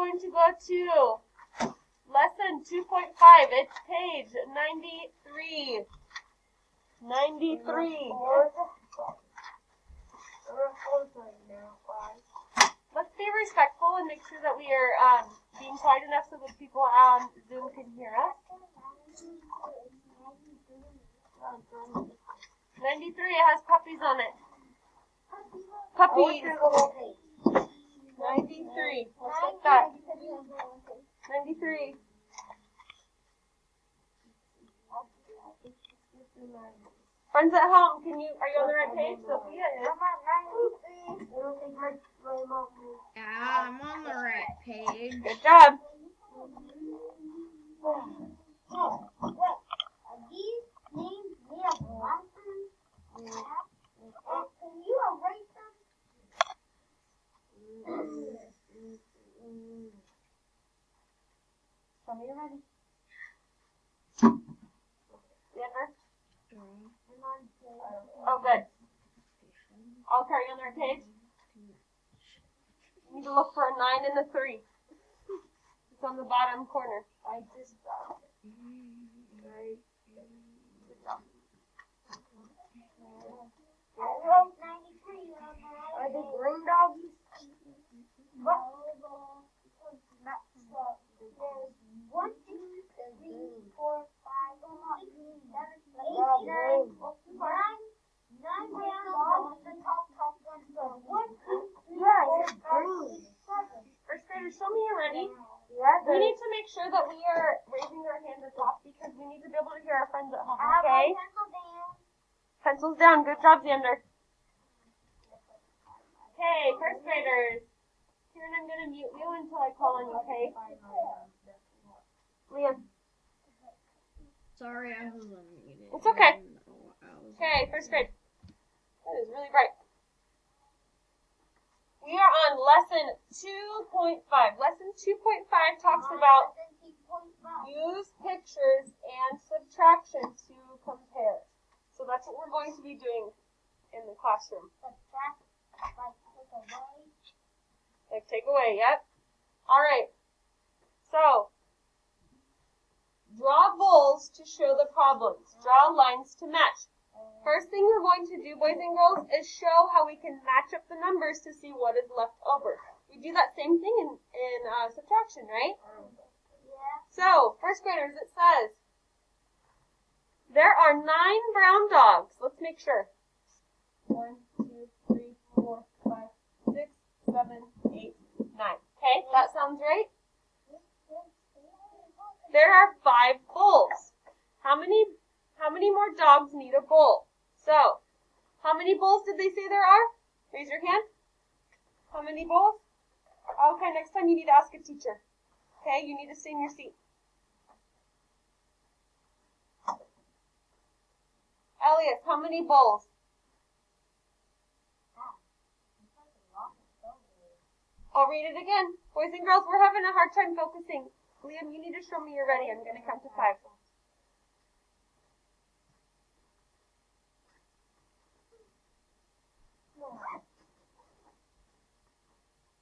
going to go to lesson 2.5. It's page 93. 93. Let's be respectful and make sure that we are being quiet enough so that people on Zoom can hear us. 93, it has puppies on it. Puppies. 93. Let's take that. 93. Friends at home, are you on the right page? Sophia is. Yeah, I'm on the right page. Good job. These names we have lessons. Can you erase them? Tell me you're ready. Denver? Oh, good. I'll carry on the right page. You need to look for a 9 and a 3. It's on the bottom corner. I just got it. Right. Good job. I wrote 93 on that. Are they green dogs? What? There's 1, 2, 3, 4, 5, 6, 7, 8, 9, 9 brown dogs. The top one. So 1, 2, 3, 4, 5, 6, 7. First graders, show me you're ready. Yeah, We need to make sure that we are raising our hands at top because we need to be able to hear our friends at home, I have okay? my pencil down. Pencils down. Good job, Xander. Okay, first graders. Kieran, I'm going to mute you until I call on you, okay? Liam. Sorry, I was unmuted. It's okay. Okay, Okay, first grade. That is really bright. We are on lesson 2.5. Lesson 2.5 talks about use pictures and subtraction to compare. So that's what we're going to be doing in the classroom. Subtract, like take away. Like take away, yep. All right. So, draw bowls to show the problems. Draw lines to match. First thing we're going to do, boys and girls, is show how we can match up the numbers to see what is left over. We do that same thing in subtraction, right? Yeah. So, first graders, it says, there are 9 brown dogs. Let's make sure. 1, 2, 3, 4, 5, 6, 7, 8, 9. Okay, that sounds right? There are 5 bowls. How many more dogs need a bowl? So, how many bowls did they say there are? Raise your hand. How many bowls? Okay, next time you need to ask a teacher. Okay, you need to stay in your seat. Elias, how many bowls? I'll read it again. Boys and girls, we're having a hard time focusing. Liam, you need to show me you're ready. I'm going to count to 5.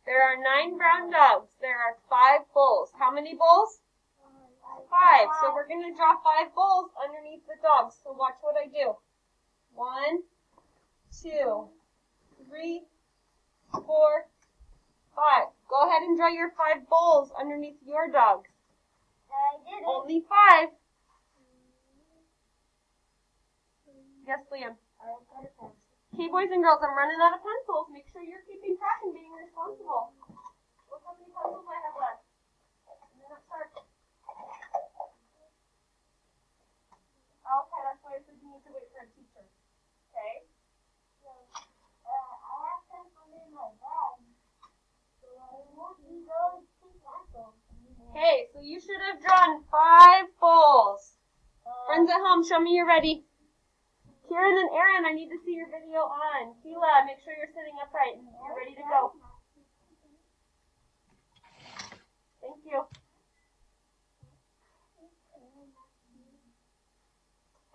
There are 9 brown dogs. There are 5 bowls. How many bowls? 5. So we're going to draw 5 bowls underneath the dogs. So watch what I do. 1, 2, 3, 4, 5. Go ahead and draw your 5 bowls underneath your dogs. I did it. Only 5. Yes, Liam. Okay, boys and girls, I'm running out of pencils. Make sure you're keeping track and being responsible. Look how many pencils I have left. And then it's sharp. Okay, that's why I said you need to wait for a teacher. Okay? I have pencils in my bag. So I won't use those 2 pencils. Okay, so you should have drawn 5 bowls. Friends at home, show me you're ready. Kieran and Aaron, I need to see your video on. Keela, make sure you're sitting upright and you're ready to go. Thank you.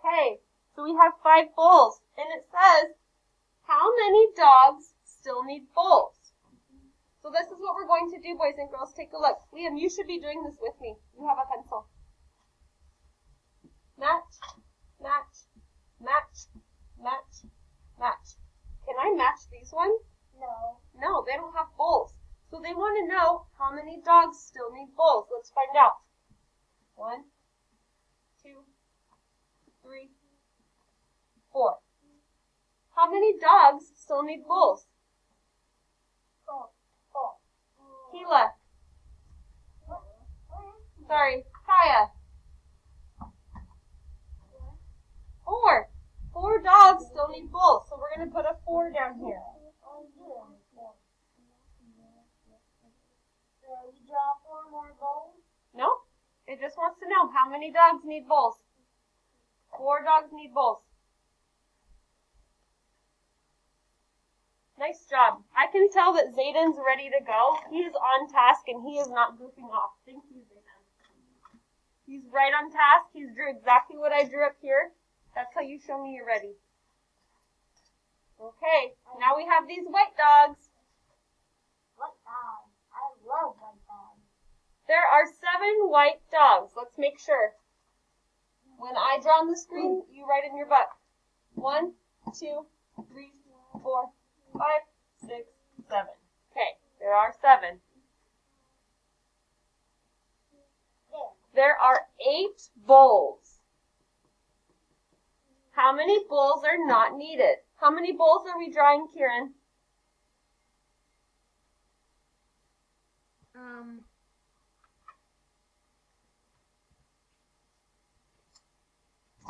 Okay, so we have 5 bowls, and it says, how many dogs still need bowls? So this is what we're going to do, boys and girls. Take a look. Liam, you should be doing this with me. You have a pencil. Match, match, match, match, match. Can I match these ones? No. No, they don't have bowls. So they want to know how many dogs still need bowls. Let's find out. 1, 2, 3, 4. How many dogs still need bowls? 4. Keela. Sorry, Kaya. 4. 4 dogs still need bowls. So we're going to put a 4 down here. So we draw 4 more bowls. No, it just wants to know how many dogs need bowls. 4 dogs need bowls. Nice job. I can tell that Zayden's ready to go. He is on task and he is not goofing off. Thank you, Zayden. He's right on task. He's drew exactly what I drew up here. That's how you show me you're ready. Okay, now we have these white dogs. What dog? I love white dogs. There are 7 white dogs. Let's make sure. When I draw on the screen, you write in your book. 1, 2, 3, 4, 5, 6, 7. Okay, there are 7. There are 8 bowls. How many bowls are not needed? How many bowls are we drawing, Kieran?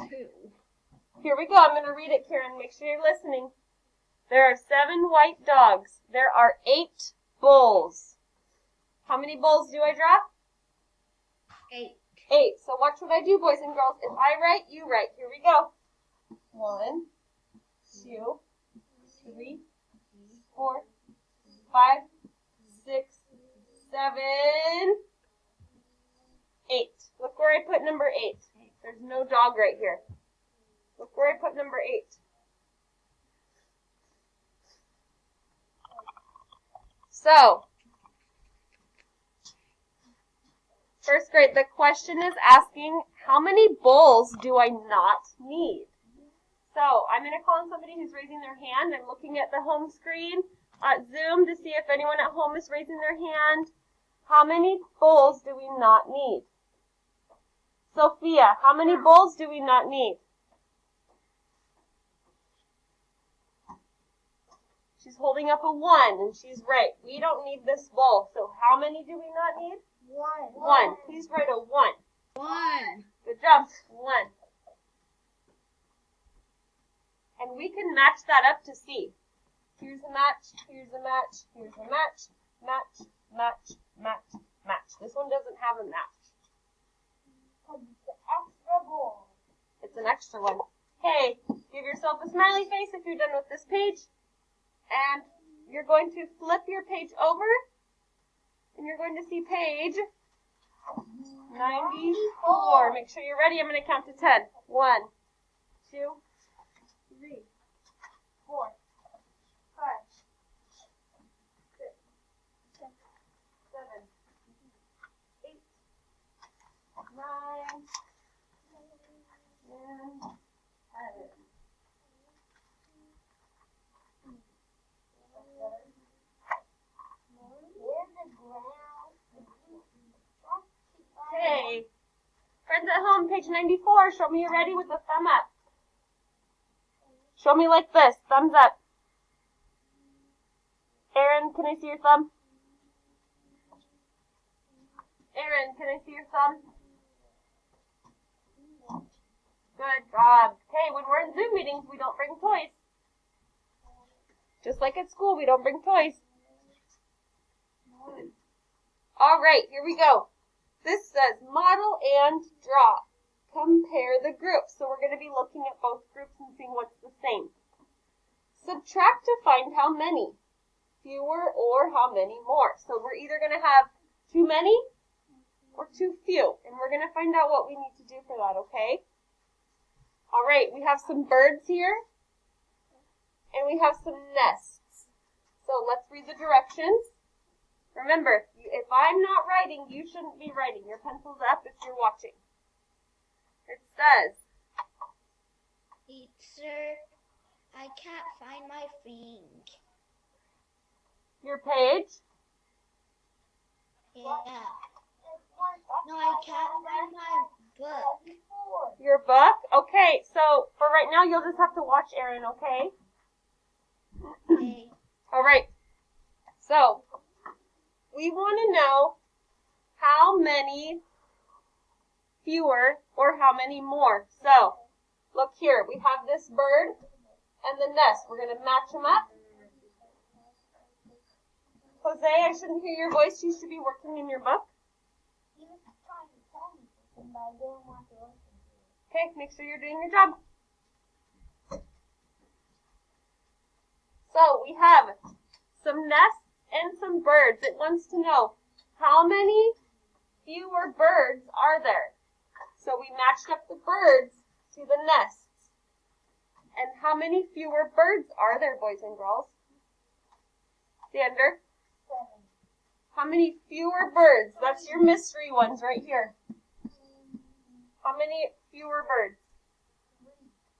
2. Here we go. I'm going to read it, Kieran. Make sure you're listening. There are 7 white dogs. There are 8 bowls. How many bowls do I draw? 8. 8. So watch what I do, boys and girls. If I write, you write. Here we go. 1, 2, 3, 4, 5, 6, 7, 8. Look where I put number 8. There's no dog right here. Look where I put number 8. So, first grade, the question is asking, how many bowls do I not need? So, I'm going to call on somebody who's raising their hand. I'm looking at the home screen at Zoom to see if anyone at home is raising their hand. How many bowls do we not need? Sophia, how many bowls do we not need? She's holding up a 1, and she's right. We don't need this bowl. So how many do we not need? 1. Please write a 1. 1. Good job. 1. And we can match that up to see. Here's a match, here's a match, here's a match, match, match, match, match. This one doesn't have a match. It's an extra bowl. It's an extra one. Hey, give yourself a smiley face if you're done with this page. And you're going to flip your page over. And you're going to see page 94. Make sure you're ready. I'm going to count to 10. 1, 2, 3, 4, 5, 6, 7, 8, 9, 10, 11. Okay. Friends at home, page 94. Show me you're ready with a thumb up. Show me like this. Thumbs up. Aaron, can I see your thumb? Aaron, can I see your thumb? Good job. Okay, when we're in Zoom meetings, we don't bring toys. Just like at school, we don't bring toys. All right, here we go. This says model and draw. Compare the groups. So we're going to be looking at both groups and seeing what's the same. Subtract to find how many. Fewer or how many more. So we're either going to have too many or too few. And we're going to find out what we need to do for that, okay? All right, we have some birds here. And we have some nests. So let's read the directions. Remember, if I'm not writing, you shouldn't be writing. Your pencil's up if you're watching. It says, Teacher, I can't find my thing. your page? Yeah. No, I can't find my book. Your book? Okay, so for right now, you'll just have to watch Aaron, okay? Okay. All right. So, we want to know how many fewer or how many more. So, look here. We have this bird and the nest. We're going to match them up. Jose, I shouldn't hear your voice. You should be working in your book. He was trying to tell me something, but I didn't want to listen to it. Okay, make sure you're doing your job. So, we have some nests and some birds. It wants to know how many fewer birds are there. So we matched up the birds to the nests. And how many fewer birds are there, boys and girls? Xander? 7. How many fewer birds? That's your mystery ones right here. How many fewer birds?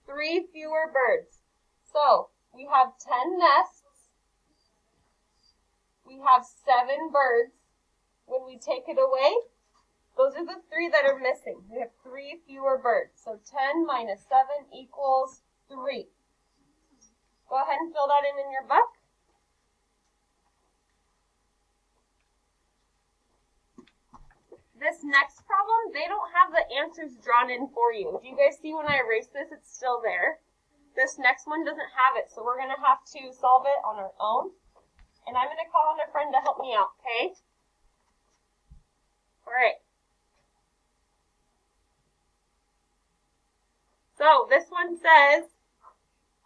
3 fewer birds. So we have 10 nests. We have 7 birds. When we take it away, those are the 3 that are missing. We have 3 fewer birds. So 10 minus 7 equals 3. Go ahead and fill that in your book. This next problem, they don't have the answers drawn in for you. If you guys see when I erase this, it's still there. This next one doesn't have it, so we're going to have to solve it on our own. And I'm going to call on a friend to help me out, okay? All right. So this one says,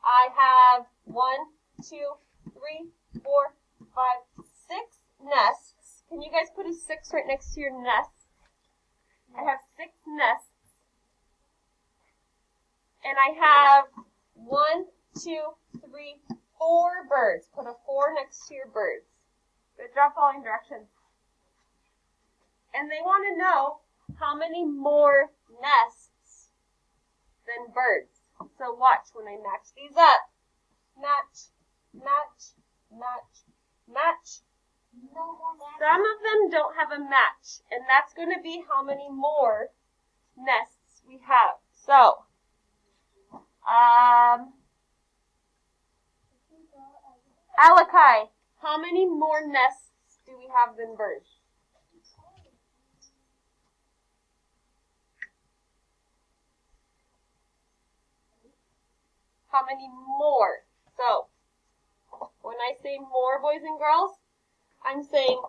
I have 1, 2, 3, 4, 5, 6 nests. Can you guys put a 6 right next to your nests? I have 6 nests. And I have 1, 2, 3, 4 birds. Put a 4 next to your birds. Good job following directions. And they want to know how many more nests than birds. So watch when I match these up. Match, match, match, match. No more match. Some of them don't have a match, and that's going to be how many more nests we have. So, Alakai, how many more nests do we have than birds? How many more? So, when I say more, boys and girls, I'm saying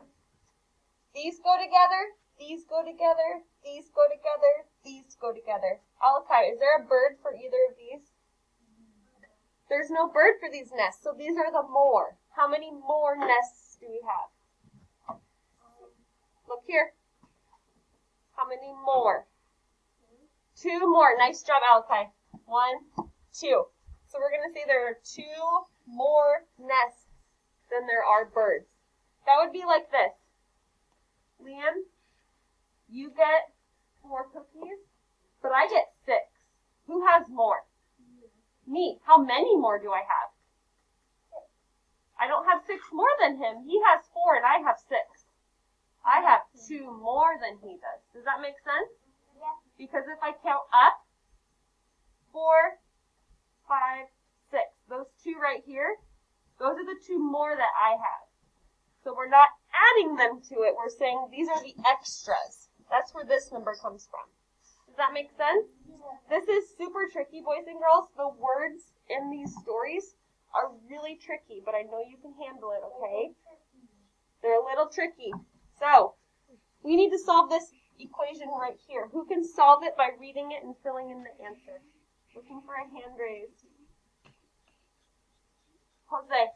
these go together, these go together, these go together, these go together. Alakai, is there a bird for either of these? There's no bird for these nests, so these are the more. How many more nests do we have? Look here. How many more? 2 more. Nice job, Alakai. 1, 2. So we're going to say there are 2 more nests than there are birds. That would be like this. Liam, you get 4 cookies, but I get 6. Who has more? Me. How many more do I have? I don't have 6 more than him. He has 4 and I have 6. I have 2 more than he does. Does that make sense? Yeah. Because if I count up, 4, 5, 6. Those 2 right here, those are the 2 more that I have. So we're not adding them to it. We're saying these are the extras. That's where this number comes from. Does that make sense? This is super tricky, boys and girls. The words in these stories are really tricky, but I know you can handle it, okay? They're a little tricky. So, we need to solve this equation right here. Who can solve it by reading it and filling in the answer? Looking for a hand raised. Jose,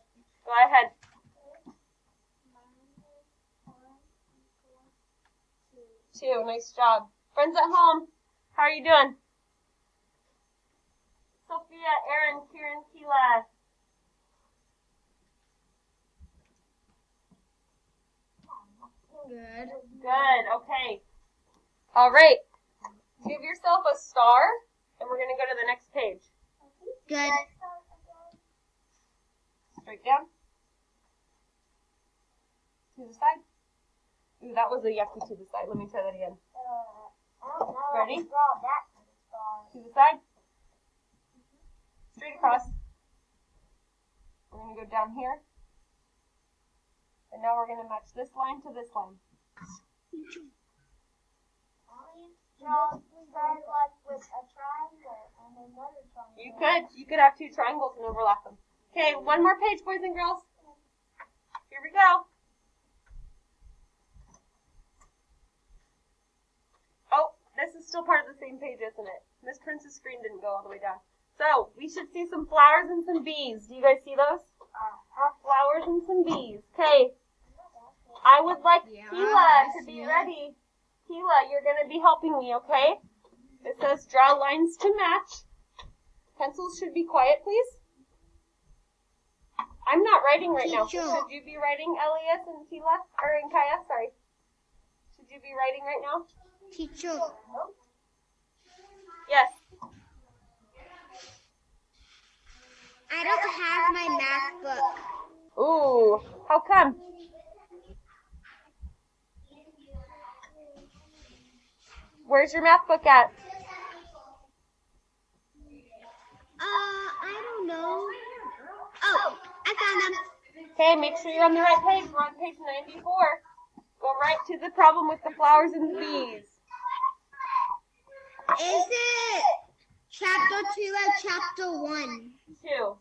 go ahead. 2, nice job. Friends at home, how are you doing? Sophia, Aaron, Kieran, Keela. Good. Good, okay. All right. Give yourself a star, and we're going to go to the next page. Good. Straight down. To the side. Ooh, that was a yucky to the side. Let me try that again. I don't know. Ready? Draw that kind of star. To the side. Straight across. We're going to go down here. And now we're going to match this line to this line. Draw stars like with a triangle and another triangle. You could have two triangles and overlap them. Okay, one more page, boys and girls. Here we go. Oh, this is still part of the same page, isn't it? Miss Prince's screen didn't go all the way down. So, we should see some flowers and some bees. Do you guys see those? Flowers and some bees. Okay. I would like Keela to be ready. Keela, you're going to be helping me, okay? It says draw lines to match. Pencils should be quiet, please. I'm not writing right now. So should you be writing, Elias and Keela? Or in Kaya, sorry. Should you be writing right now? Teacher. Yes. I don't have my math book. Ooh, how come? Where's your math book at? I don't know. Oh, I found them. Okay, make sure you're on the right page. We're on page 94. Go right to the problem with the flowers and the bees. Is it chapter 2 or chapter 1? 2.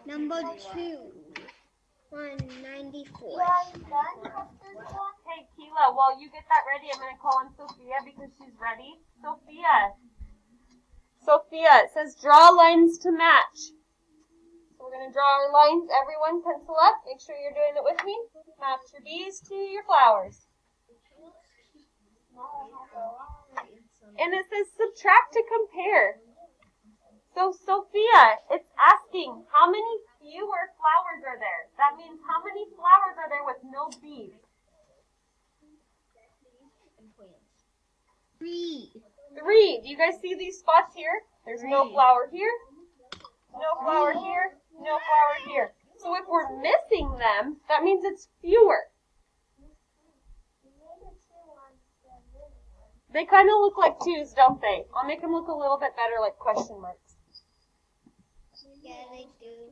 Number 2. 194. Hey, Keela, while you get that ready, I'm going to call on Sophia because she's ready. Sophia, it says draw lines to match. So we're going to draw our lines. Everyone, pencil up. Make sure you're doing it with me. Match your bees to your flowers. And it says subtract to compare. So, Sophia, it's asking how many fewer flowers are there? That means how many flowers are there with no bees? 3. 3. Do you guys see these spots here? There's no flower here, no flower here, no flower here. So if we're missing them, that means it's fewer. They kind of look like 2s, don't they? I'll make them look a little bit better like question marks. Yeah, they do.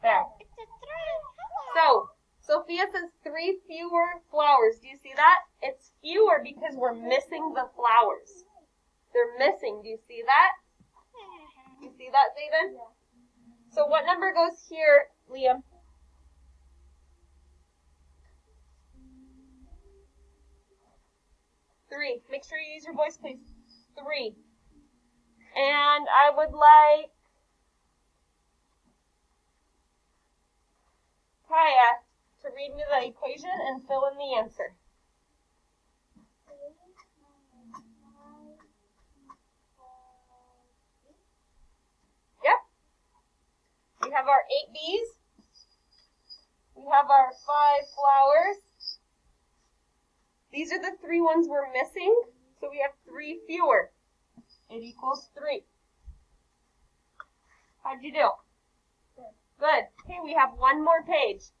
There. It's a 3. So, Sophia says 3 fewer flowers. Do you see that? It's fewer because we're missing the flowers. They're missing. Do you see that? Do you see that, Zayden? Yeah. So what number goes here, Liam? 3. Make sure you use your voice, please. 3. And I would like Kaya to read me the equation and fill in the answer. Yep. We have our 8 bees. We have our 5 flowers. These are the 3 ones we're missing, so we have 3 fewer. It equals 3. How'd you do? Good. Okay, we have one more page.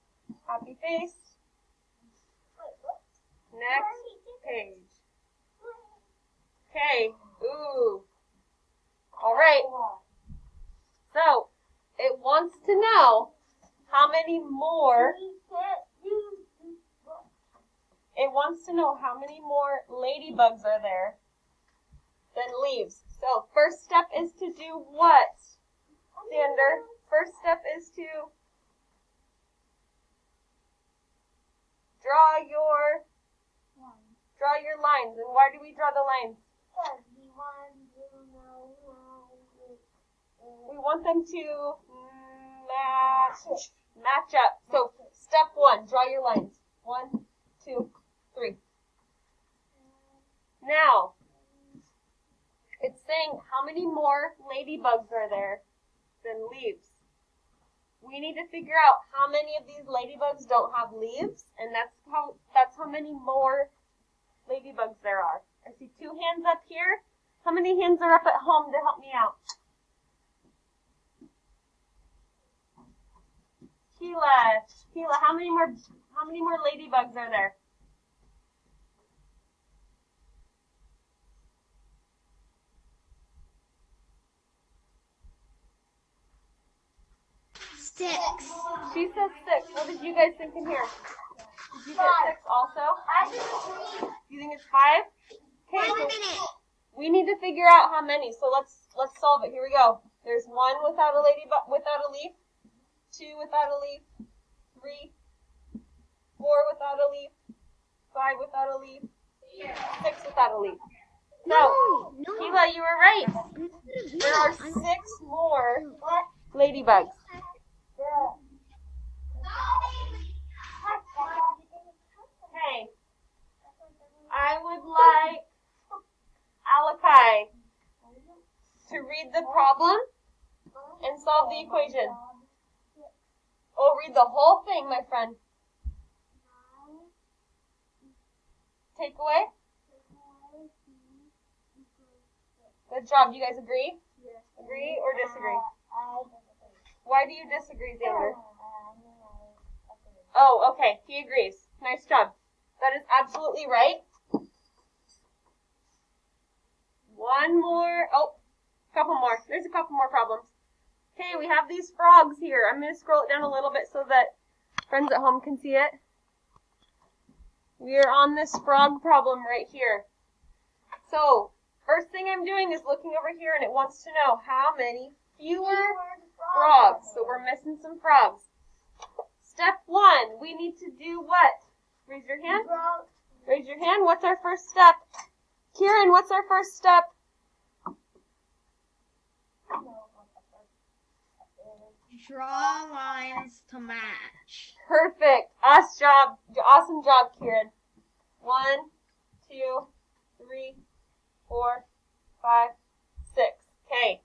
Happy face. Next page. Okay. Ooh. All right. So, it wants to know how many more. It wants to know how many more ladybugs are there than leaves. So, first step is to do what, Sander? First step is to draw your lines. And why do we draw the lines? We want them to match up. So step 1, draw your lines. 1, 2, 3. Now, it's saying how many more ladybugs are there than leaves. we need to figure out how many of these ladybugs don't have leaves, and that's how many more ladybugs there are. I see 2 hands up here. How many hands are up at home to help me out? Keela, how many more ladybugs are there? 6. She says 6. What did you guys think in here? Did you get 6 also? I think 3. You think it's 5? Okay, so we need to figure out how many. So let's solve it. Here we go. There's 1 without a leaf, 2 without a leaf, 3, 4 without a leaf, 5 without a leaf, 6 without a leaf. So, Keela, you were right. There are 6 more ladybugs. Okay. I would like Alakai to read the problem and solve the equation. Oh, read the whole thing, my friend. Takeaway? Good job. Do you guys agree? Agree or disagree? Why do you disagree, Xander? Oh, okay. He agrees. Nice job. That is absolutely right. 1 more. Oh, a couple more. There's a couple more problems. Okay, we have these frogs here. I'm going to scroll it down a little bit so that friends at home can see it. We are on this frog problem right here. So, first thing I'm doing is looking over here, and it wants to know how many fewer frogs. So we're missing some frogs. Step 1, we need to do what? Raise your hand. Raise your hand. What's our first step? Kieran, what's our first step? Draw lines to match. Perfect. Awesome job, Kieran. 1, 2, 3, 4, 5, 6. Okay.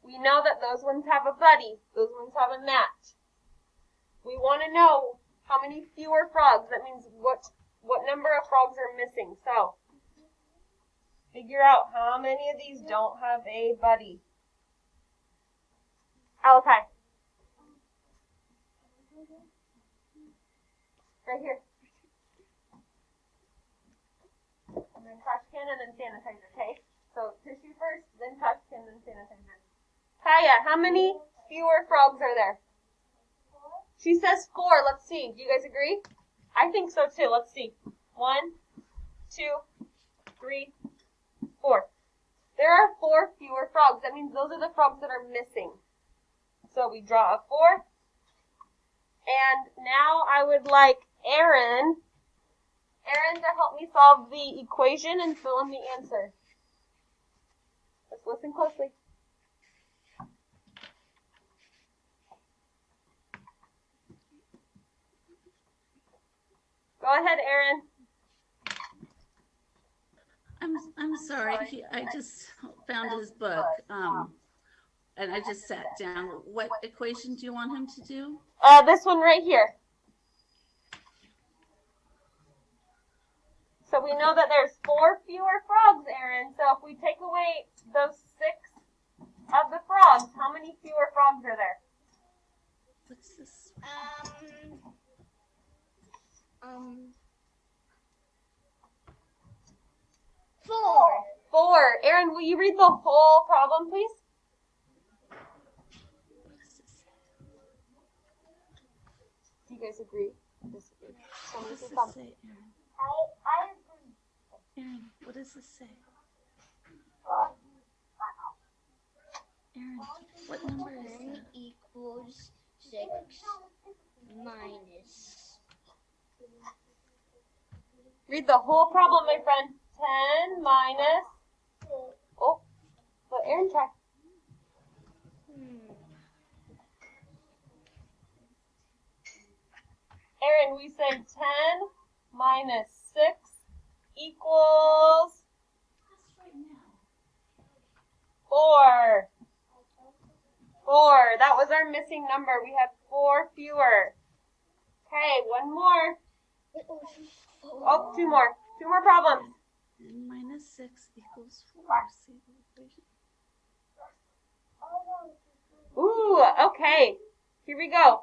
We know that those ones have a buddy. Those ones have a match. We want to know how many fewer frogs. That means what number of frogs are missing. So, figure out how many of these don't have a buddy. Alakai. Right here. And then trash can and then sanitizer, okay? So, tissue first, then trash can, then sanitizer. Kaya, how many fewer frogs are there? She says 4. Let's see. Do you guys agree? I think so too. Let's see. 1, 2, 3, 4. There are 4 fewer frogs. That means those are the frogs that are missing. So we draw a 4. And now I would like Aaron to help me solve the equation and fill in the answer. Let's listen closely. Go ahead, Aaron. I'm sorry. I just found his book, and I just sat down. What equation do you want him to do? This one right here. So we know that there's 4 fewer frogs, Aaron. So if we take away those 6 of the frogs, how many fewer frogs are there? What's this? 4. 4. Aaron, will you read the whole problem, please? What does this say? Do you guys agree? Disagree? What does this say, Aaron? I agree. Aaron, what does this say? Aaron, what number is 10 that? equals 6 minus. Read the whole problem, my friend. 10 minus. Oh, let Aaron try. Aaron, we said 10 minus 6 equals 4. 4. That was our missing number. We had 4 fewer. Okay, one more. Oh, 2 more. 2 more problems. N minus 6 equals 4. See the equation? Ooh, okay. Here we go.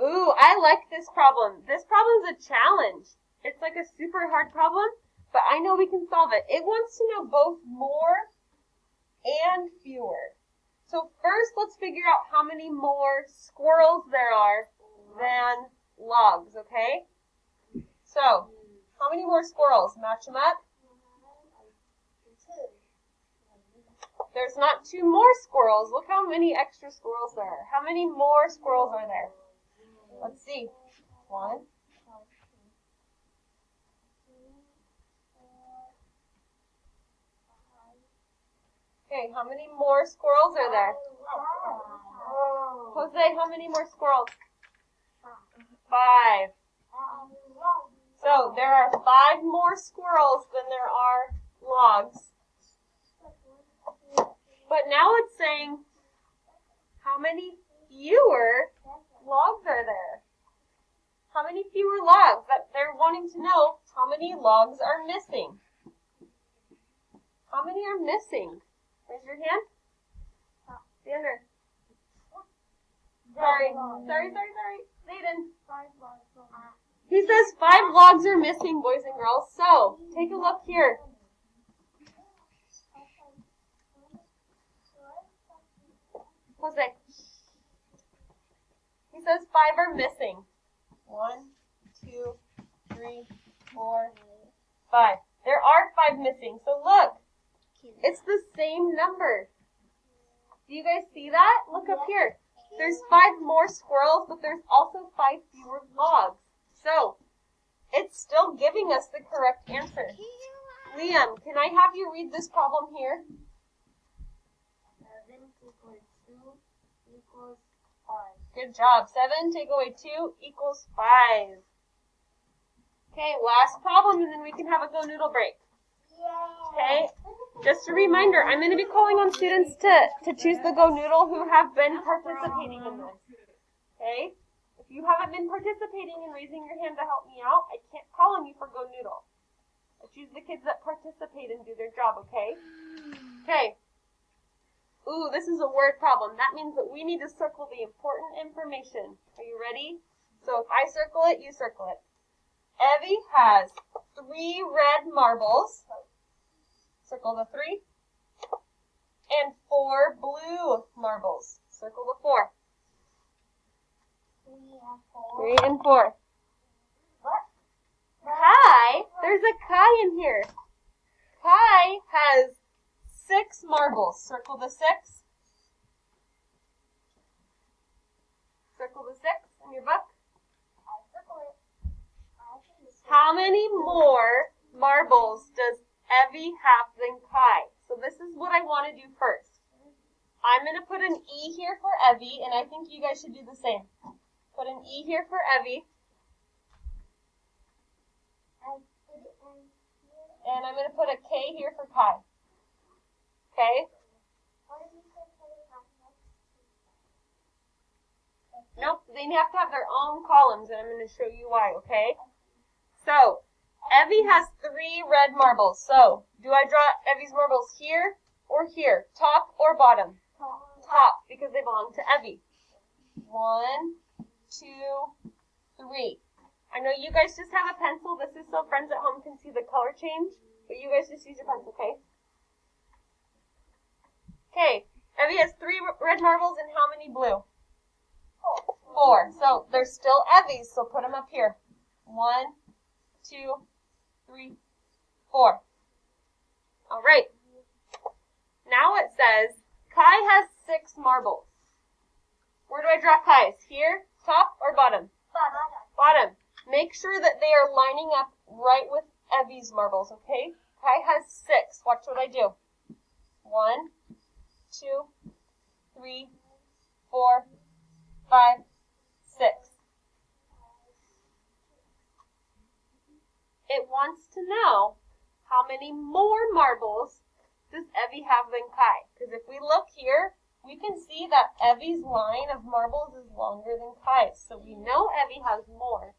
Ooh, I like this problem. This problem is a challenge. It's like a super hard problem, but I know we can solve it. It wants to know both more and fewer. So first, let's figure out how many more squirrels there are than logs, okay? So, how many more squirrels? Match them up. There's not 2 more squirrels. Look how many extra squirrels there are. How many more squirrels are there? Let's see. 1. Okay, how many more squirrels are there? Jose, how many more squirrels? 5. So there are 5 more squirrels than there are logs. But now it's saying how many fewer logs are there? How many fewer logs? That they're wanting to know how many logs are missing. How many are missing? Raise your hand. Xander. Sorry. Zayden. He says 5 logs are missing, boys and girls. So, take a look here. Jose. He says 5 are missing. 1, 2, 3, 4, 5. There are 5 missing. So look, it's the same number. Do you guys see that? Look up here. There's 5 more squirrels, but there's also 5 fewer logs. So, it's still giving us the correct answer. Liam, can I have you read this problem here? 7 equals 2 equals 5. Good job. 7 take away 2 equals 5. Okay, last problem, and then we can have a Go Noodle break. Okay, just a reminder, I'm going to be calling on students to choose the Go Noodle who have been participating in this. Okay, if you haven't been participating and raising your hand to help me out, I can't call on you for Go Noodle. I choose the kids that participate and do their job, okay? Okay. Ooh, this is a word problem. That means that we need to circle the important information. Are you ready? So if I circle it, you circle it. Evie has 3 red marbles. Circle the 3. And 4 blue marbles. Circle the 4. 3 and 4. Kai, there's a Kai in here. Kai has 6 marbles. Circle the 6. Circle the 6 in your book. How many more marbles does Evie have than Kai? So this is what I want to do first. I'm going to put an E here for Evie, and I think you guys should do the same. Put an E here for Evie. And I'm going to put a K here for Kai. Okay? Nope, they have to have their own columns, and I'm going to show you why, okay? So, Evie has 3 red marbles. So, do I draw Evie's marbles here or here? Top or bottom? Top, because they belong to Evie. 1, 2, 3. I know you guys just have a pencil. This is so friends at home can see the color change. But you guys just use your pencil, okay? Okay, Evie has 3 red marbles and how many blue? 4. So, they're still Evie's, so put them up here. 1, 2, 3, 4. All right. Now it says Kai has 6 marbles. Where do I draw Kai's? Here, top, or bottom? Bottom. Make sure that they are lining up right with Evie's marbles, okay? Kai has 6. Watch what I do. 1, 2, 3, 4, 5, 6. It wants to know how many more marbles does Evie have than Kai? Because if we look here, we can see that Evie's line of marbles is longer than Kai's. So we know Evie has more.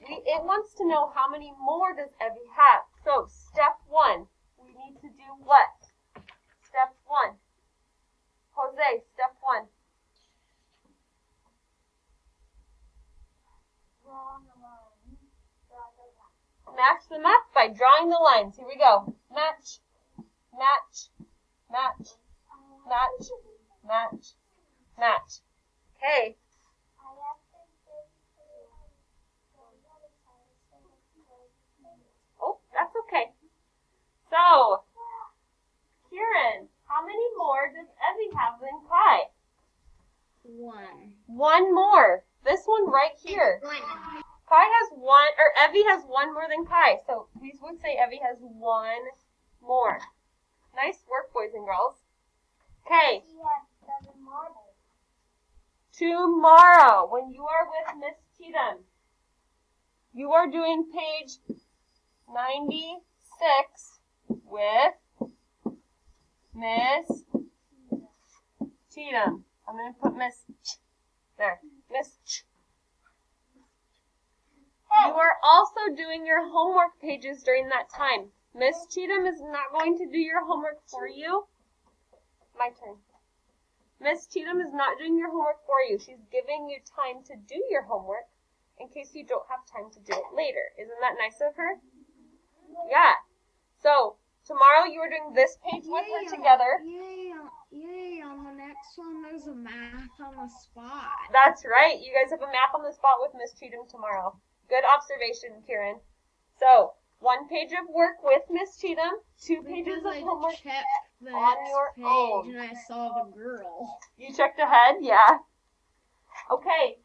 It wants to know how many more does Evie have. So step 1, we need to do what? Step 1. Jose, step 1. Match them up by drawing the lines. Here we go. Match, match, match, match, match, match. Okay. Oh, that's okay. So, Kieran, how many more does Evie have than Kai? 1. One more. This one right here. Kai has one, or Evie has one more than Kai. So we would say Evie has one more. Nice work, boys and girls. Okay. Tomorrow, when you are with Miss Cheatham, you are doing page 96 with Miss Cheatham. I'm going to put Miss Ch there. Miss Ch. You are also doing your homework pages during that time. Miss Cheatham is not going to do your homework for you. My turn. Miss Cheatham is not doing your homework for you. She's giving you time to do your homework in case you don't have time to do it later. Isn't that nice of her? Yeah. So, tomorrow you are doing this page with her together. Yay, on the next one there's a math on the spot. That's right. You guys have a math on the spot with Miss Cheatham tomorrow. Good observation, Kieran. So, 1 page of work with Miss Cheatham, 2 pages of homework on your own. And I saw the girl. You checked ahead? Yeah. Okay.